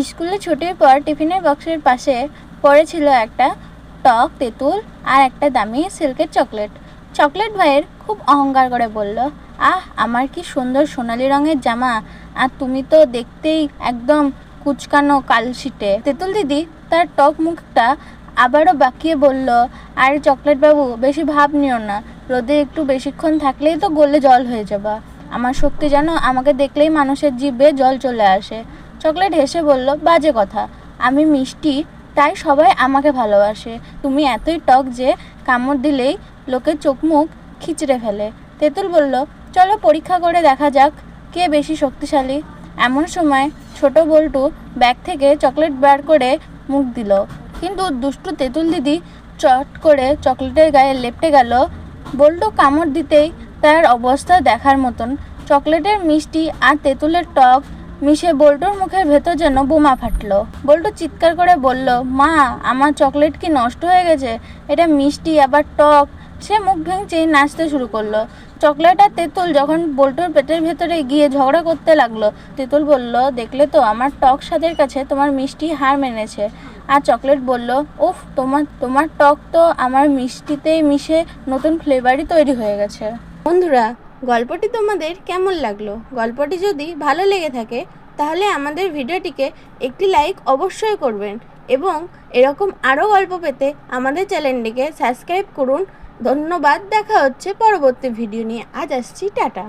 স্কুলে ছুটির পর টিফিনের বক্সের পাশে পড়েছিল একটা টক তেঁতুল আর একটা দামি সিল্কের চকলেট। চকলেট ভাইয়ের খুব অহংকার করে বলল, আহ, আমার কি সুন্দর সোনালি রঙের জামা, আর তুমি তো দেখতেই একদম কুচকানো কালশিটে। তেঁতুল দিদি তার টক মুখটা আবারও বাঁকিয়ে বলল, আরে চকলেট বাবু, বেশি ভাব নিও না, রোদে একটু বেশিক্ষণ থাকলেই তো গলে জল হয়ে যাবা। আমার শক্তি জানো, আমাকে দেখলেই মানুষের জিভে জল চলে আসে। চকলেট হেসে বলল, বাজে কথা, আমি মিষ্টি তাই সবাই আমাকে ভালোবাসে, তুমি এতই টক যে কামড় দিলেই লোকের চোখ মুখ খিচড়ে ফেলে। তেঁতুল বলল, চলো পরীক্ষা করে দেখা যাক কে বেশি শক্তিশালী। এমন সময় ছোট বল্টু ব্যাগ থেকে চকলেট বার করে মুখ দিল, কিন্তু দুষ্টু তেঁতুল দিদি চট করে চকলেটের গায়ে লেপটে গেল। বল্টু কামড় দিতেই তার অবস্থা দেখার মতন। চকলেটের মিষ্টি আর তেঁতুলের টক মিশে বল্টুর মুখের ভেতর যেন বোমা ফাটলো। বল্টু চিৎকার করে বলল, মা, আমার চকলেট কি নষ্ট হয়ে গেছে? এটা মিষ্টি আবার টক। সে মুখ ভেঙচি নাচতে শুরু করলো। চকলেট আর তেঁতুল যখন বল্টুর পেটের ভেতরে গিয়ে ঝগড়া করতে লাগলো, তেঁতুল বলল, দেখলে তো, আমার টক স্বাদের কাছে তোমার মিষ্টি হার মেনেছে। আর চকলেট বলল, উফ, তোমার টক তো আমার মিষ্টিতেই মিশে নতুন ফ্লেভারই তৈরি হয়ে গেছে। বন্ধুরা, গল্পটি তোমাদের কেমন লাগলো? গল্পটি যদি ভালো লেগে থাকে তাহলে আমাদের ভিডিওটিকে একটি লাইক অবশ্যই করবেন, এবং এরকম আরও গল্প পেতে আমাদের চ্যানেলটিকে সাবস্ক্রাইব করুন। ধন্যবাদ। দেখা হচ্ছে পরবর্তী ভিডিও নিয়ে। আজ আসছি, টাটা।